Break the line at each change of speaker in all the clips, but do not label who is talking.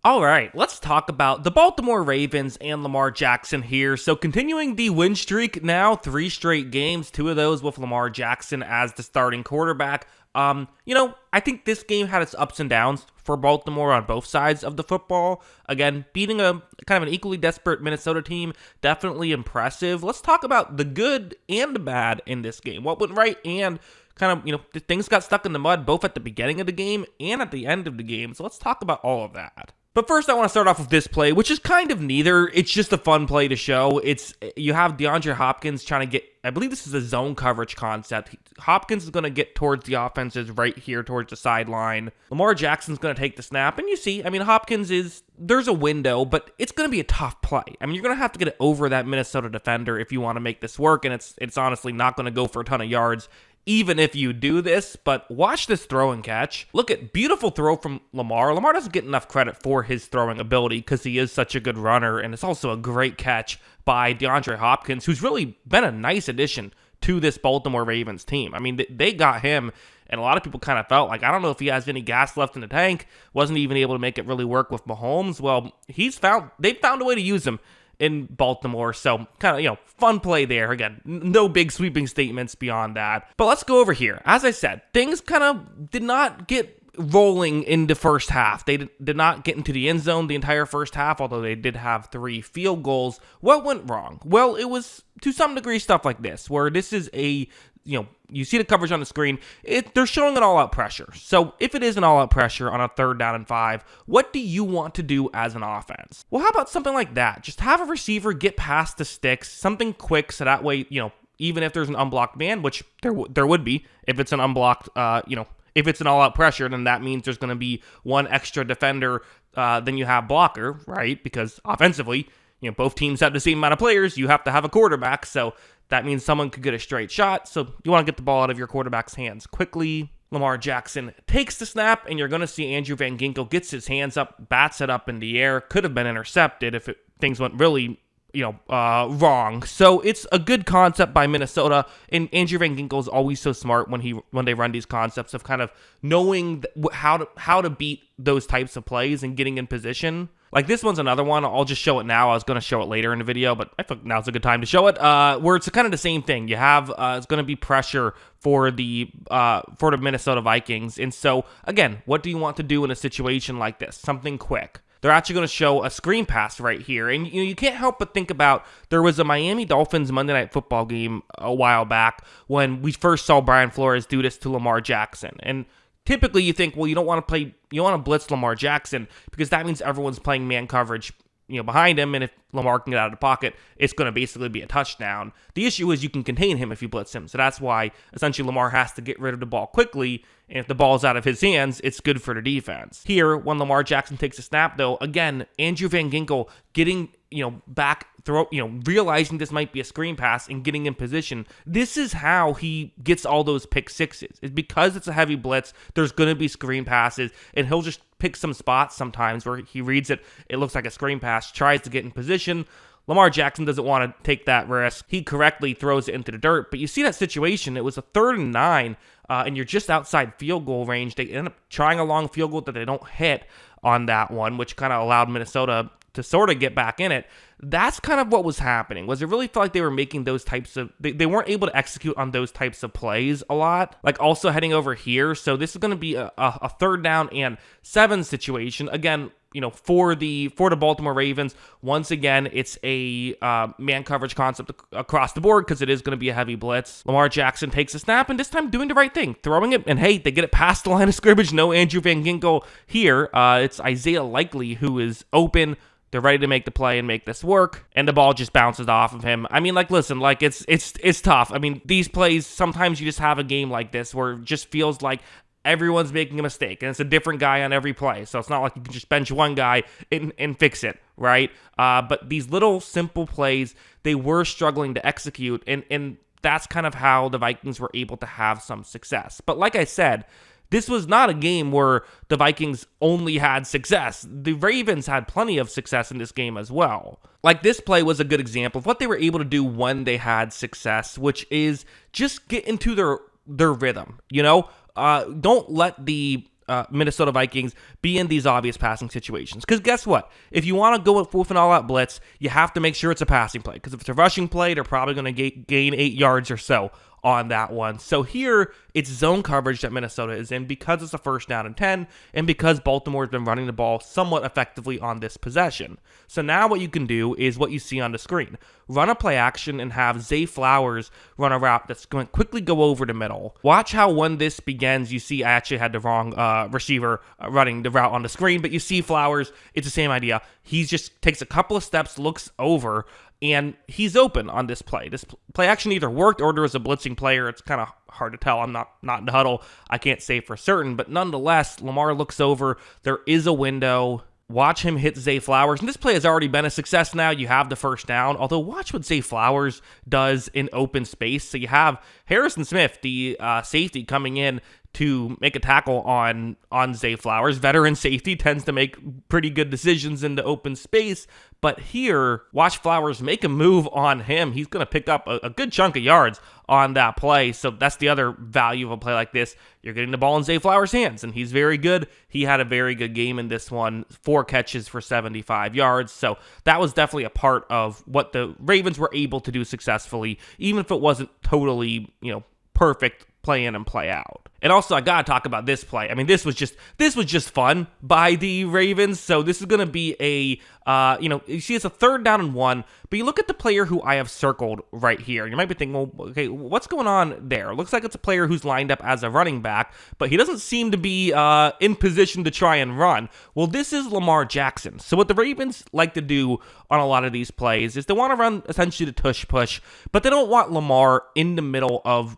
All right, let's talk about the Baltimore Ravens and Lamar Jackson here. So continuing the win streak now, 3 straight games, 2 of those with Lamar Jackson as the starting quarterback. I think this game had its ups and downs for Baltimore on both sides of the football. Again, beating a kind of an equally desperate Minnesota team, definitely impressive. Let's talk about the good and the bad in this game. What went right and kind of, things got stuck in the mud both at the beginning of the game and at the end of the game. So let's talk about all of that. But first, I want to start off with this play, which is kind of neither. It's just a fun play to show. You have DeAndre Hopkins trying to get, I believe this is a zone coverage concept. Hopkins is going to get towards the offenses right here towards the sideline. Lamar Jackson's going to take the snap. And you see, Hopkins there's a window, but it's going to be a tough play. You're going to have to get it over that Minnesota defender if you want to make this work. And it's honestly not going to go for a ton of yards, even if you do this, but watch this throw and catch. Look at beautiful throw from Lamar. Lamar doesn't get enough credit for his throwing ability because he is such a good runner, and it's also a great catch by DeAndre Hopkins, who's really been a nice addition to this Baltimore Ravens team. They got him, and a lot of people kind of felt like, I don't know if he has any gas left in the tank, wasn't even able to make it really work with Mahomes. Well, they've found a way to use him in Baltimore, so kind of, fun play there. Again, no big sweeping statements beyond that. But let's go over here. As I said, things kind of did not get rolling in the first half. They did not get into the end zone the entire first half, although they did have 3 field goals. What went wrong? Well, it was to some degree stuff like this, where this is you see the coverage on the screen. They're showing an all-out pressure. So if it is an all-out pressure on a 3rd down and 5, what do you want to do as an offense? Well, how about something like that? Just have a receiver get past the sticks, something quick, so that way, even if there's an unblocked man, which there would be, if it's an unblocked, if it's an all-out pressure, then that means there's going to be one extra defender than you have blocker, right? Because offensively, both teams have the same amount of players. You have to have a quarterback, so that means someone could get a straight shot, so you want to get the ball out of your quarterback's hands quickly. Lamar Jackson takes the snap, and you're going to see Andrew Van Ginkel gets his hands up, bats it up in the air. Could have been intercepted if things went really, wrong. So it's a good concept by Minnesota, and Andrew Van Ginkel is always so smart when they run these concepts of kind of knowing how to beat those types of plays and getting in position. Like this one's another one. I'll just show it now. I was going to show it later in the video, but I think now's a good time to show it. Where it's kind of the same thing. You have it's going to be pressure for the Minnesota Vikings, and so again, what do you want to do in a situation like this? Something quick. They're actually going to show a screen pass right here, and you can't help but think about there was a Miami Dolphins Monday Night Football game a while back when we first saw Brian Flores do this to Lamar Jackson, and typically, you think, well, you don't want to blitz Lamar Jackson because that means everyone's playing man coverage, behind him, and if Lamar can get out of the pocket, it's going to basically be a touchdown. The issue is you can contain him if you blitz him, so that's why essentially Lamar has to get rid of the ball quickly, and if the ball's out of his hands, it's good for the defense. Here, when Lamar Jackson takes a snap, though, again, Andrew Van Ginkel getting, realizing this might be a screen pass and getting in position. This is how he gets all those pick sixes. It's because it's a heavy blitz, there's going to be screen passes, and he'll just pick some spots sometimes where he reads it, it looks like a screen pass, tries to get in position. Lamar Jackson doesn't want to take that risk. He correctly throws it into the dirt, but you see that situation, it was a 3rd and 9, and you're just outside field goal range. They end up trying a long field goal that they don't hit on that one, which kind of allowed Minnesota to sort of get back in it. That's kind of what was happening. Was it really felt like they were making those types of, they weren't able to execute on those types of plays a lot. Like also heading over here. So this is going to be a 3rd down and 7 situation. Again, for the Baltimore Ravens, once again, it's a man coverage concept across the board because it is going to be a heavy blitz. Lamar Jackson takes a snap, and this time doing the right thing, throwing it, and hey, they get it past the line of scrimmage. No Andrew Van Ginkel here. It's Isaiah Likely who is open. They're ready to make the play and make this work, and the ball just bounces off of him. Listen, it's tough. These plays, sometimes you just have a game like this where it just feels like everyone's making a mistake, and it's a different guy on every play. So it's not like you can just bench one guy and fix it, right? But these little simple plays, they were struggling to execute, and that's kind of how the Vikings were able to have some success. But like I said, this was not a game where the Vikings only had success. The Ravens had plenty of success in this game as well. Like this play was a good example of what they were able to do when they had success, which is just get into their rhythm, Don't let the Minnesota Vikings be in these obvious passing situations. Because guess what? If you want to go with an all-out blitz, you have to make sure it's a passing play. Because if it's a rushing play, they're probably going to gain 8 yards or so on that one. So here, it's zone coverage that Minnesota is in because it's a first down and 10, and because Baltimore has been running the ball somewhat effectively on this possession. So now what you can do is what you see on the screen. Run a play action and have Zay Flowers run a route that's going to quickly go over the middle. Watch how when this begins, you see I actually had the wrong receiver running the route on the screen, but you see Flowers, it's the same idea. He just takes a couple of steps, looks over, and he's open on this play. This play action either worked or there was a blitzing player. It's kind of hard to tell. I'm not in the huddle. I can't say for certain, but nonetheless, Lamar looks over. There is a window. Watch him hit Zay Flowers. And this play has already been a success now. You have the first down. Although watch what Zay Flowers does in open space. So you have Harrison Smith, the safety, coming in to make a tackle on Zay Flowers. Veteran safety tends to make pretty good decisions in the open space. But here, watch Flowers make a move on him. He's going to pick up a good chunk of yards on that play. So that's the other value of a play like this. You're getting the ball in Zay Flowers' hands, and he's very good. He had a very good game in this one, 4 catches for 75 yards. So that was definitely a part of what the Ravens were able to do successfully, even if it wasn't totally, perfect play in and play out. And also, I gotta talk about this play. I mean, this was just fun by the Ravens. So this is gonna be a, you see it's a 3rd down and 1, but you look at the player who I have circled right here. You might be thinking, well, okay, what's going on there? It looks like it's a player who's lined up as a running back, but he doesn't seem to be in position to try and run. Well, this is Lamar Jackson. So what the Ravens like to do on a lot of these plays is they want to run essentially the tush push, but they don't want Lamar in the middle of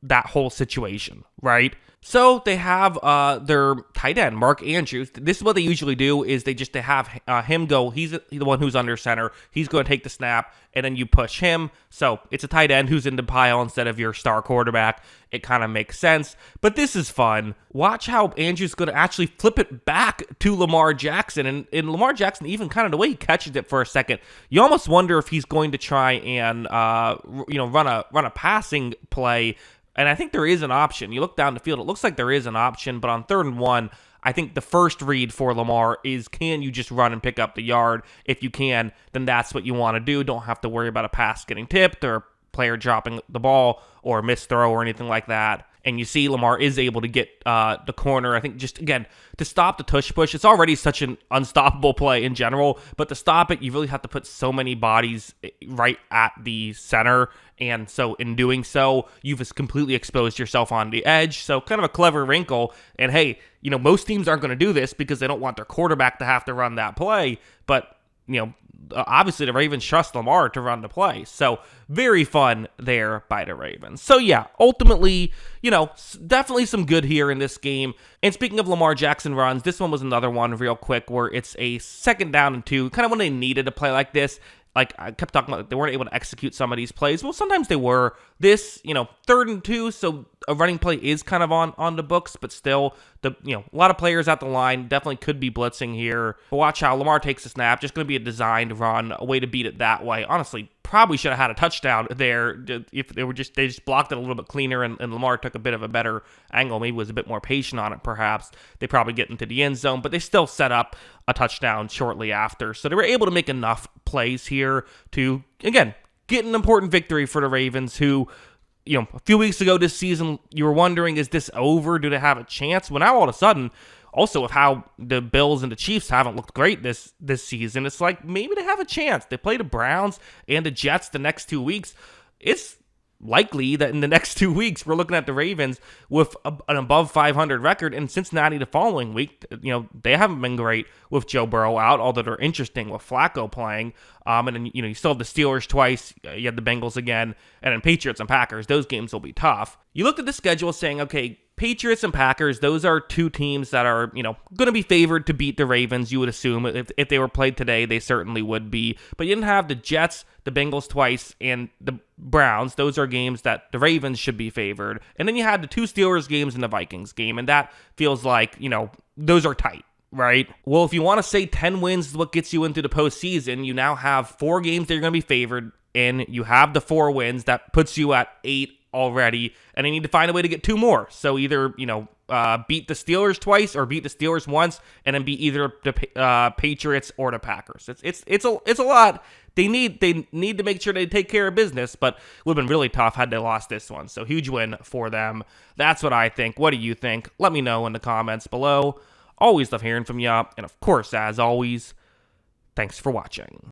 that whole situation, right? So they have their tight end, Mark Andrews. This is what they usually do is they have him go. He's the one who's under center. He's going to take the snap, and then you push him. So it's a tight end who's in the pile instead of your star quarterback. It kind of makes sense. But this is fun. Watch how Andrews is going to actually flip it back to Lamar Jackson. And Lamar Jackson, even kind of the way he catches it for a second, you almost wonder if he's going to try and run a passing play. And I think there is an option. You look down the field, it looks like there is an option, but on 3rd and 1, I think the first read for Lamar is, can you just run and pick up the yard? If you can, then that's what you want to do. Don't have to worry about a pass getting tipped or a player dropping the ball or a missed throw or anything like that. And you see Lamar is able to get the corner. I think just, again, to stop the tush push, it's already such an unstoppable play in general, but to stop it, you really have to put so many bodies right at the center. And so in doing so, you've just completely exposed yourself on the edge. So kind of a clever wrinkle. And hey, most teams aren't going to do this because they don't want their quarterback to have to run that play. But, obviously the Ravens trust Lamar to run the play. So very fun there by the Ravens. So yeah, ultimately, definitely some good here in this game. And speaking of Lamar Jackson runs, this one was another one real quick where it's a 2nd down and 2, kind of when they needed a play like this. Like I kept talking about, they weren't able to execute some of these plays. Well, sometimes they were. This, 3rd and 2, so a running play is kind of on the books, but still, a lot of players at the line definitely could be blitzing here. But watch how Lamar takes a snap. Just going to be a designed run, a way to beat it that way. Honestly, probably should have had a touchdown there if they just blocked it a little bit cleaner, and Lamar took a bit of a better angle, maybe was a bit more patient on it perhaps. They probably get into the end zone, but they still set up a touchdown shortly after. So they were able to make enough plays here to, again, get an important victory for the Ravens, who, a few weeks ago this season, you were wondering, is this over? Do they have a chance? Well, now all of a sudden, also with how the Bills and the Chiefs haven't looked great this season, it's like maybe they have a chance. They play the Browns and the Jets the next 2 weeks. It's likely that in the next 2 weeks, we're looking at the Ravens with an above 500 record, and Cincinnati the following week, they haven't been great with Joe Burrow out, although they're interesting with Flacco playing. And then, you still have the Steelers twice, you have the Bengals again, and then Patriots and Packers. Those games will be tough. You looked at the schedule saying, okay, Patriots and Packers, those are 2 teams that are, going to be favored to beat the Ravens, you would assume. If they were played today, they certainly would be. But you didn't have the Jets, the Bengals twice, and the Browns. Those are games that the Ravens should be favored. And then you had the 2 Steelers games and the Vikings game, and that feels like, those are tight. Right? Well, if you want to say 10 wins is what gets you into the postseason, you now have 4 games that you're going to be favored in. You have the 4 wins. That puts you at 8 already, and they need to find a way to get 2 more. So either, beat the Steelers twice or beat the Steelers once and then beat either the Patriots or the Packers. It's a lot. They need to make sure they take care of business, but it would have been really tough had they lost this one. So huge win for them. That's what I think. What do you think? Let me know in the comments below. Always love hearing from you. And of course, as always, thanks for watching.